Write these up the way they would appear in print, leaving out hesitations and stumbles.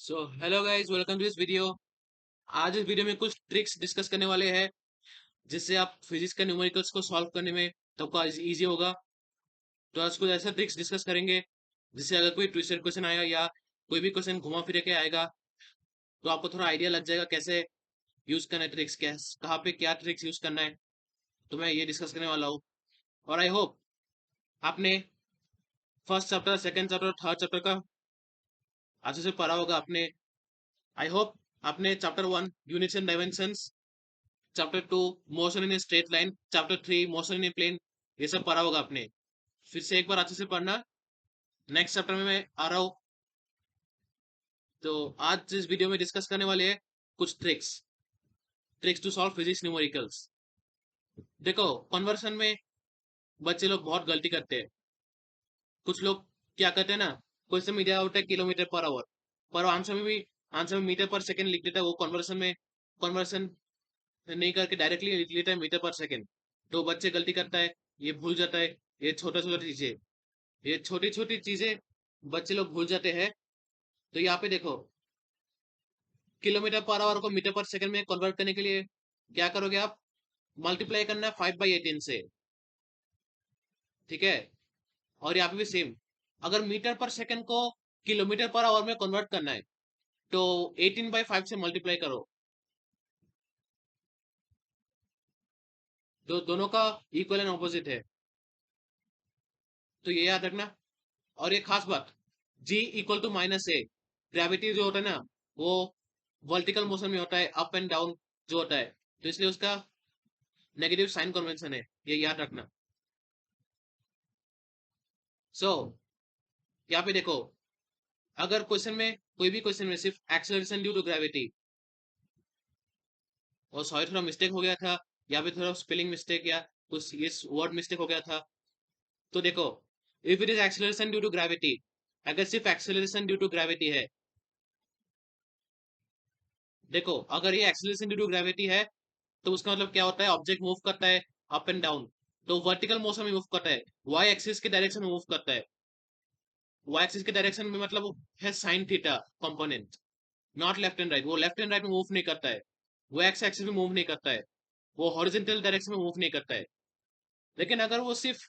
So hello guys, welcome to this video. आज इस video में कुछ ट्रिक्स डिस्कस करने वाले हैं जिससे आप फिजिक्स के न्यूमेरिकल्स को सॉल्व करने में आपको इजी होगा। तो आज कुछ ऐसे ट्रिक्स डिस्कस करेंगे जिससे अगर कोई ट्विस्टेड क्वेश्चन आएगा या कोई भी क्वेश्चन घुमा फिर के आएगा तो आपको थोड़ा आइडिया लग जाएगा कैसे यूज करना है ट्रिक्स, कैसे कहाँ पे क्या ट्रिक्स यूज करना है। तो मैं ये डिस्कस करने वाला हूँ और आई होप आपने first chapter, second chapter, third chapter का अच्छे से पढ़ा होगा आपने। आई होप आपने chapter 1 units and dimensions, chapter 2 motion in a straight line, chapter 3 motion in a plane, ये सब पढ़ा होगा आपने। फिर से एक बार अच्छे से पढ़ना। नेक्स्ट चैप्टर में मैं आ रहा हूँ। तो आज इस वीडियो में डिस्कस करने वाले हैं कुछ tricks tricks to solve physics numericals. देखो, कन्वर्सन में बच्चे लोग बहुत गलती करते हैं। कुछ लोग क्या करते हैं ना, क्वेश्चन में दिया होता है किलोमीटर पर आवर, पर आंसर में मीटर पर सेकंड लिख देता है। वो कन्वर्सन नहीं करके डायरेक्टली लिख लेता है मीटर पर सेकंड। तो बच्चे गलती करता है, ये भूल जाता है। ये छोटी छोटी चीजें बच्चे लोग भूल जाते हैं। तो यहाँ पे देखो, किलोमीटर पर आवर को मीटर पर सेकंड में कन्वर्ट करने के लिए क्या करोगे आप? मल्टीप्लाई करना है 5/18 से, ठीक है। और यहाँ पे भी सेम, अगर मीटर पर सेकंड को किलोमीटर पर आवर में कन्वर्ट करना है तो 18/5 से मल्टीप्लाई करो। तो दोनों का इक्वल एंड ऑपोजिट है, तो ये याद रखना। और ये खास बात, G equal to -a, gravity जो होता है ना वो वर्टिकल मोशन में होता है, अप एंड डाउन जो होता है, तो इसलिए उसका नेगेटिव साइन कन्वेंशन है, ये याद रखना। सो यहाँ पे देखो, अगर क्वेश्चन में कोई भी क्वेश्चन में सिर्फ एक्सेलरेशन ड्यू टू ग्रेविटी, और सॉरी थोड़ा मिस्टेक हो गया था, या फिर थोड़ा स्पेलिंग मिस्टेक या कुछ ये वर्ड मिस्टेक हो गया था। तो देखो, if it is acceleration due to gravity, अगर सिर्फ एक्सेलरेशन ड्यू टू ग्रेविटी है, देखो अगर ये एक्सेलरेशन ड्यू टू ग्रेविटी है तो उसका मतलब क्या होता है? ऑब्जेक्ट मूव करता है अप एंड डाउन, तो वर्टिकल मोशन में मूव करता है, वाई एक्सिस के डायरेक्शन में मूव करता है। वाई एक्सिस के डायरेक्शन में मतलब है sine theta component, not left and right. वो लेफ्ट एंड राइट में मूव नहीं करता है, वो एक्स एक्सिस में मूव नहीं करता है, वो हॉरिजॉन्टल डायरेक्शन में मूव नहीं करता है। लेकिन अगर वो सिर्फ,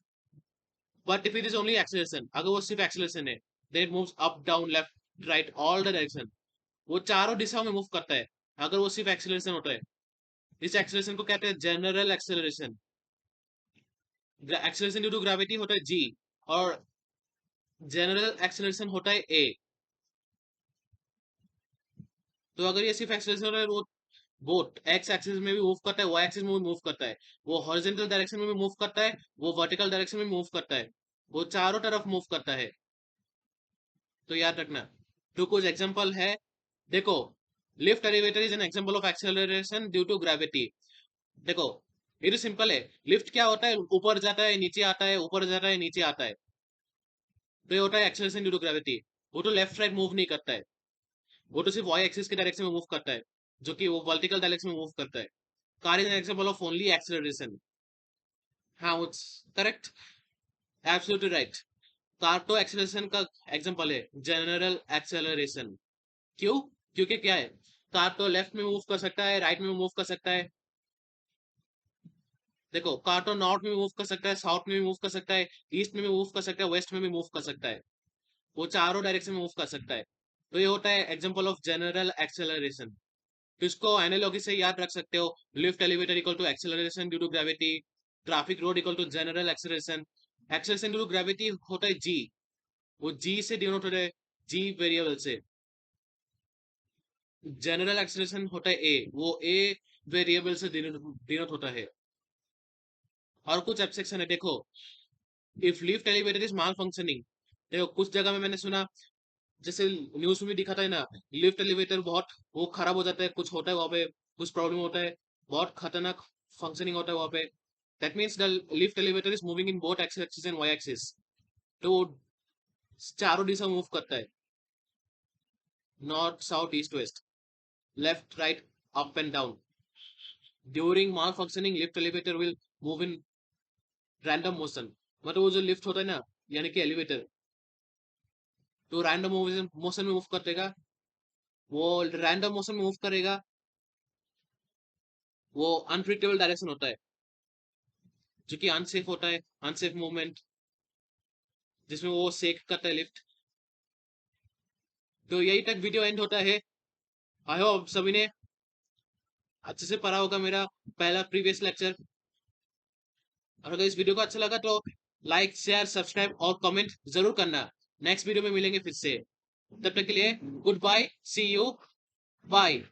but if it is only acceleration, अगर वो सिर्फ एक्सेलरेशन है, then it moves up down left right all the direction, वो चारों दिशाओं में मूव करता है। अगर वो सिर्फ एक्सेलरेशन होता है, इस एक्सेलरेशन को कहते हैं general acceleration. Acceleration due to gravity होता है जी, और जनरल एक्सेलरेशन होता है ए। तो अगर ये सिर्फ एक्सेलरेशन होता है, वो बोट एक्स एक्सिस में भी मूव करता है, वाई एक्सिस में भी मूव करता है, वो हॉरिजॉन्टल डायरेक्शन में भी मूव करता है, वो वर्टिकल डायरेक्शन में मूव करता है, वो चारों तरफ मूव करता है। तो याद रखना। तो कुछ एग्जांपल है, देखो, lift elevator is an example of acceleration due to gravity. देखो, ये तो सिंपल है। लिफ्ट क्या होता है? ऊपर जाता है नीचे आता है, ऊपर जाता है नीचे आता है, तो ये होता है एक्सेलरेशन ड्यू टू ग्रेविटी। वो तो लेफ्ट राइट मूव नहीं करता है, वो तो सिर्फ वाई एक्सिस के डायरेक्शन में मूव करता है, जो कि वो वर्टिकल डायरेक्शन में मूव करता है। Car is an example of only acceleration. हाँ, वो करेक्ट, एब्सोल्युटली राइट। कार तो एक्सेलरेशन का एग्जांपल है, जनरल एक्सेलरेशन। क्यों? क्योंकि क्या है, कार तो लेफ्ट में मूव कर सकता है, राइट में मूव कर सकता है। देखो, कार तो नॉर्थ में मूव कर सकता है, साउथ में भी मूव कर सकता है, ईस्ट में भी मूव कर सकता है, वेस्ट में भी मूव कर सकता है, वो चारों डायरेक्शन में मूव कर सकता है। तो ये होता है एग्जांपल ऑफ जनरल एक्सेलरेशन। तो इसको एनालॉजी से याद रख सकते हो, lift elevator equal to acceleration due to gravity, traffic road equal to general acceleration. Acceleration due to gravity होता है जी, वो जी से डिनोट होता है, जी वेरिएबल से। जनरल एक्सेलरेशन होता है ए, वो ए वेरिएबल से डिनोट होता है। और कुछ एब्सेक्शन है, देखो, if lift elevator is mall functioning, देखो कुछ जगह में मैंने सुना, जैसे न्यूज में भी दिखाता है ना, लिफ्ट एलिवेटर बहुत वो खराब हो जाता है, कुछ होता है वहां पे, कुछ प्रॉब्लम होता है, बहुत खतरनाक फंक्शनिंग होता है वहां पे। That means the lift elevator is moving in both X axis and Y axis, तो वो चारों दिशा मूव करता है, north south east west, left right, up and down. During malfunctioning lift elevator will move in random motion, मतलब वो जो lift होता है ना, यानी कि एलिवेटर, तो रैंडम मोशन में मूव कर देगा। वो रैंडम मोशन में मूव करेगा, वो अनप्रिडिक्टेबल डायरेक्शन होता है, जो कि अनसेफ होता है, अनसेफ मूवमेंट, जिसमें वो सेक करता है लिफ्ट। तो यही तक वीडियो एंड होता है। आई होप सभी ने अच्छे से पढ़ा होगा मेरा पहला प्रीवियस लेक्चर। और अगर इस वीडियो को अच्छा लगा तो लाइक शेयर सब्सक्राइब और कमेंट जरूर करना। नेक्स्ट वीडियो में मिलेंगे फिर से, तब तक के लिए goodbye, see you, bye.